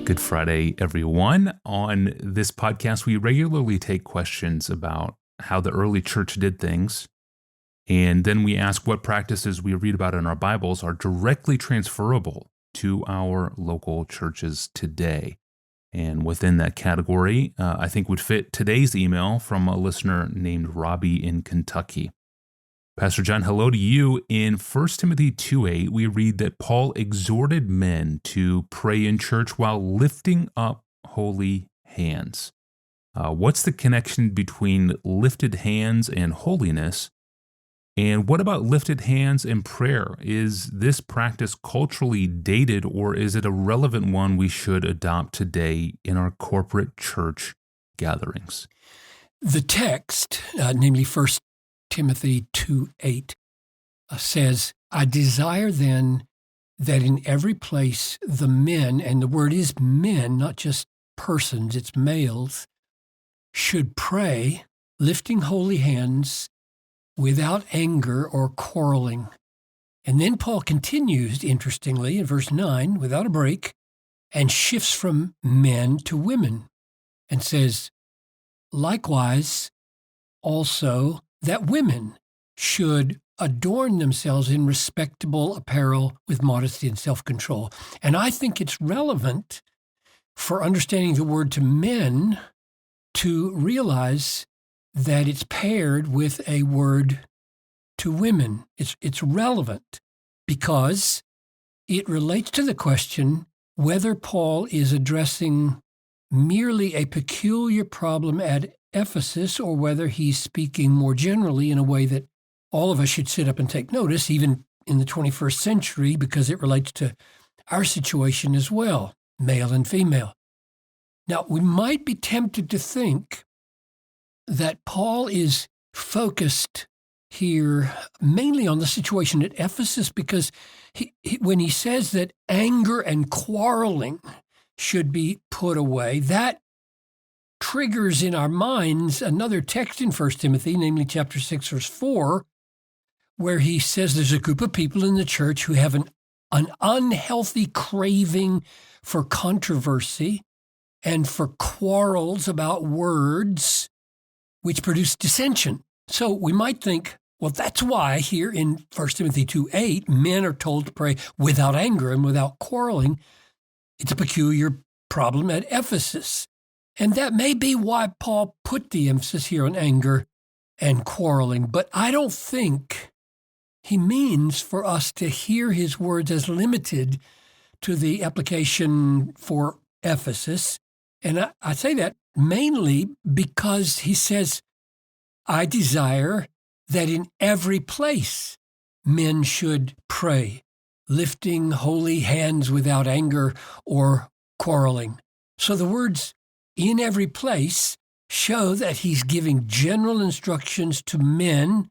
Good Friday, everyone. On this podcast, we regularly take questions about how the early church did things, and then we ask what practices we read about in our Bibles are directly transferable to our local churches today. And within that category, I think would fit today's email from a listener named Robbie in Kentucky. Pastor John, hello to you. In 1 Timothy 2:8, we read that Paul exhorted men to pray in church while lifting up holy hands. What's the connection between lifted hands and holiness? And what about lifted hands and prayer? Is this practice culturally dated, or is it a relevant one we should adopt today in our corporate church gatherings? The text, namely 1 Timothy 2:8, says, I desire then that in every place the men, and the word is men, not just persons, it's males, should pray, lifting holy hands without anger or quarreling. And then Paul continues, interestingly, in verse 9, without a break, and shifts from men to women and says, likewise, also, that women should adorn themselves in respectable apparel with modesty and self-control. And I think it's relevant for understanding the word to men to realize that it's paired with a word to women. It's relevant because it relates to the question whether Paul is addressing merely a peculiar problem at Ephesus or whether he's speaking more generally in a way that all of us should sit up and take notice, even in the 21st century, because it relates to our situation as well, male and female. Now, we might be tempted to think that Paul is focused here mainly on the situation at Ephesus because when he says that anger and quarreling should be put away, that triggers in our minds another text in 1 Timothy, namely chapter 6, verse 4, where he says there's a group of people in the church who have an unhealthy craving for controversy and for quarrels about words, which produce dissension. So we might think, well, that's why here in 1 Timothy 2:8, men are told to pray without anger and without quarreling. It's a peculiar problem at Ephesus. And that may be why Paul put the emphasis here on anger and quarreling. But I don't think he means for us to hear his words as limited to the application for Ephesus. And I say that mainly because he says, I desire that in every place men should pray, lifting holy hands without anger or quarreling. So the words in every place show that he's giving general instructions to men,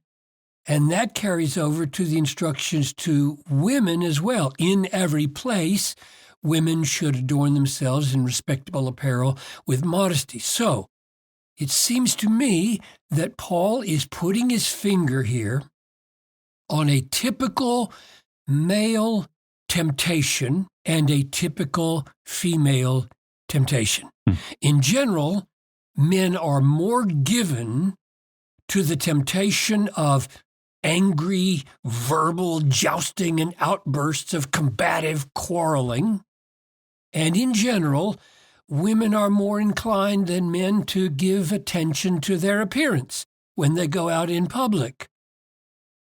and that carries over to the instructions to women as well. In every place, women should adorn themselves in respectable apparel with modesty. So it seems to me that Paul is putting his finger here on a typical male temptation and a typical female temptation. In general, men are more given to the temptation of angry verbal jousting and outbursts of combative quarreling. And in general, women are more inclined than men to give attention to their appearance when they go out in public.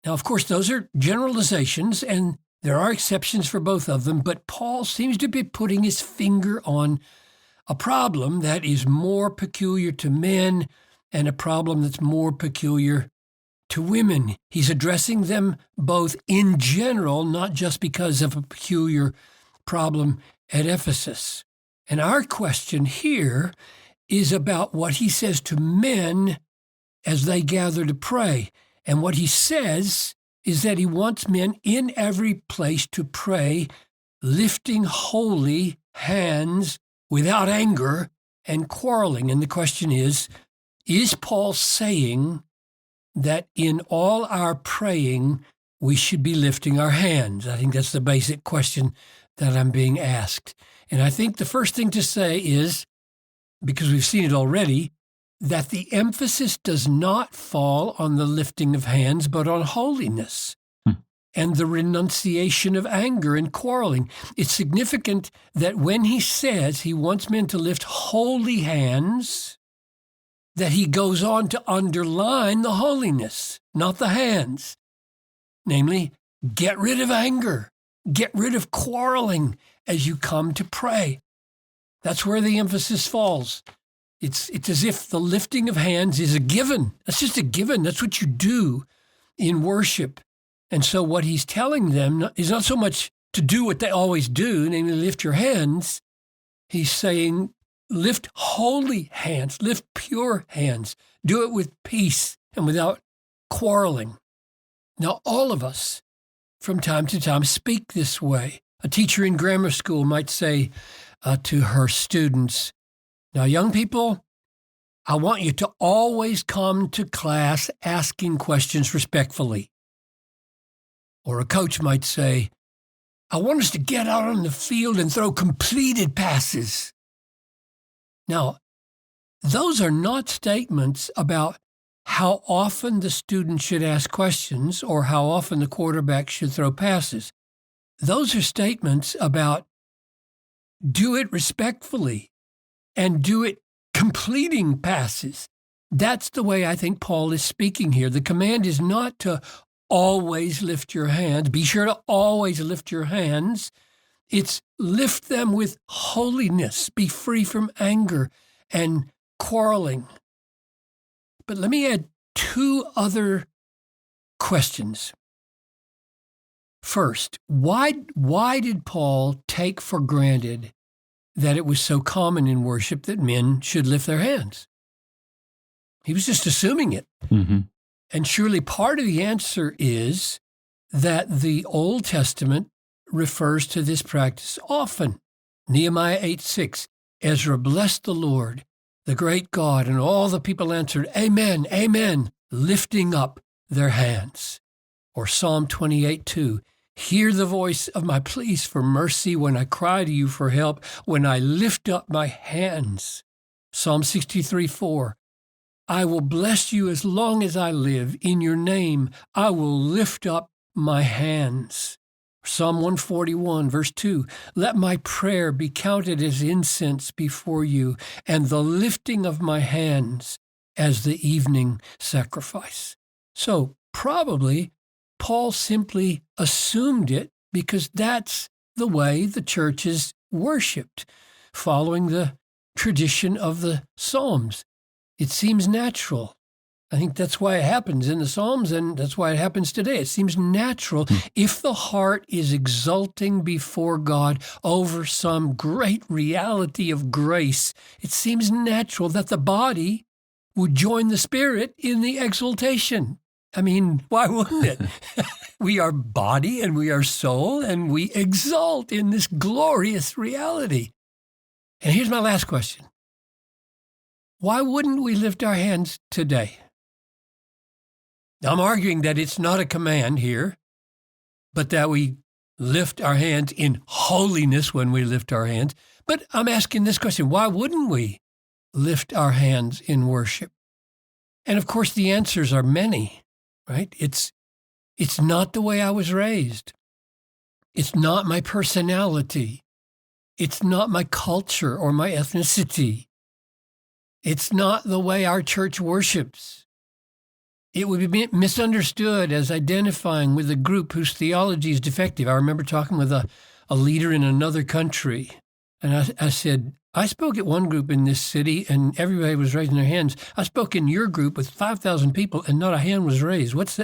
Now, of course, those are generalizations, and there are exceptions for both of them, but Paul seems to be putting his finger on a problem that is more peculiar to men and a problem that's more peculiar to women. He's addressing them both in general, not just because of a peculiar problem at Ephesus. And our question here is about what he says to men as they gather to pray. And what he says is that he wants men in every place to pray, lifting holy hands without anger and quarreling. And the question is Paul saying that in all our praying, we should be lifting our hands? I think that's the basic question that I'm being asked. And I think the first thing to say is, because we've seen it already, that the emphasis does not fall on the lifting of hands, but on holiness and the renunciation of anger and quarreling. It's significant that when he says he wants men to lift holy hands, that he goes on to underline the holiness, not the hands. Namely, get rid of anger, get rid of quarreling as you come to pray. That's where the emphasis falls. It's as if the lifting of hands is a given. That's just a given. That's what you do in worship. And so what he's telling them is not so much to do what they always do, namely lift your hands. He's saying, lift holy hands, lift pure hands. Do it with peace and without quarreling. Now, all of us, from time to time, speak this way. A teacher in grammar school might say to her students, now, young people, I want you to always come to class asking questions respectfully. Or a coach might say, I want us to get out on the field and throw completed passes. Now, those are not statements about how often the student should ask questions or how often the quarterback should throw passes. Those are statements about do it respectfully and do it completing passes. That's the way I think Paul is speaking here. The command is not to always lift your hands. Be sure to always lift your hands. It's lift them with holiness. Be free from anger and quarreling. But let me add two other questions. First, why did Paul take for granted that it was so common in worship that men should lift their hands? He was just assuming it. Mm-hmm. And surely part of the answer is that the Old Testament refers to this practice often. Nehemiah 8:6, Ezra blessed the Lord, the great God, and all the people answered, Amen, Amen, lifting up their hands. Or Psalm 28:2, hear the voice of my pleas for mercy when I cry to you for help, when I lift up my hands. Psalm 63:4, I will bless you as long as I live. In your name, I will lift up my hands. Psalm 141, verse 2, let my prayer be counted as incense before you, and the lifting of my hands as the evening sacrifice. So probably Paul simply assumed it because that's the way the church is worshipped, following the tradition of the Psalms. It seems natural. I think that's why it happens in the Psalms, and that's why it happens today. It seems natural if the heart is exulting before God over some great reality of grace. It seems natural that the body would join the spirit in the exultation. I mean, why wouldn't it? We are body and we are soul, and we exult in this glorious reality. And here's my last question. Why wouldn't we lift our hands today? I'm arguing that it's not a command here, but that we lift our hands in holiness when we lift our hands. But I'm asking this question, why wouldn't we lift our hands in worship? And of course, the answers are many, right? It's not the way I was raised. It's not my personality. It's not my culture or my ethnicity. It's not the way our church worships. It would be misunderstood as identifying with a group whose theology is defective. I remember talking with a leader in another country, and I said, I spoke at one group in this city, and everybody was raising their hands. I spoke in your group with 5,000 people, and not a hand was raised. What's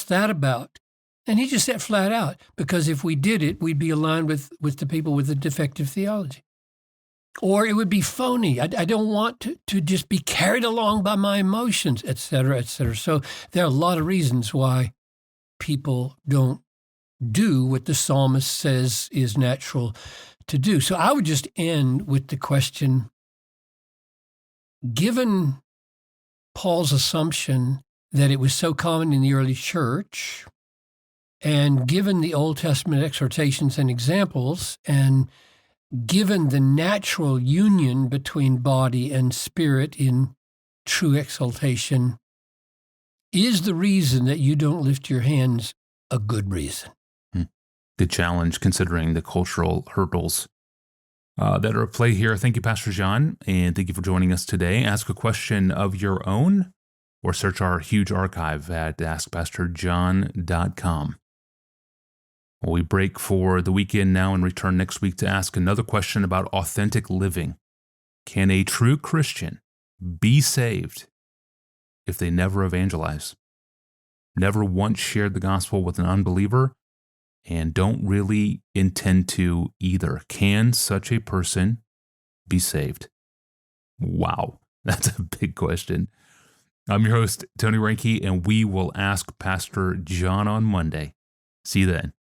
that about? And he just said flat out, because if we did it, we'd be aligned with the people with the defective theology. Or it would be phony. I don't want to just be carried along by my emotions, et cetera, et cetera. So there are a lot of reasons why people don't do what the psalmist says is natural to do. So I would just end with the question, given Paul's assumption that it was so common in the early church, And given the Old Testament exhortations and examples, and given the natural union between body and spirit in true exaltation, is the reason that you don't lift your hands a good reason? Good challenge considering the cultural hurdles that are at play here. Thank you, Pastor John, and thank you for joining us today. Ask a question of your own or search our huge archive at askpastorjohn.com. We break for the weekend now and return next week to ask another question about authentic living. Can a true Christian be saved if they never evangelize, never once shared the gospel with an unbeliever, and don't really intend to either? Can such a person be saved? Wow, that's a big question. I'm your host, Tony Reinke, and we will ask Pastor John on Monday. See you then.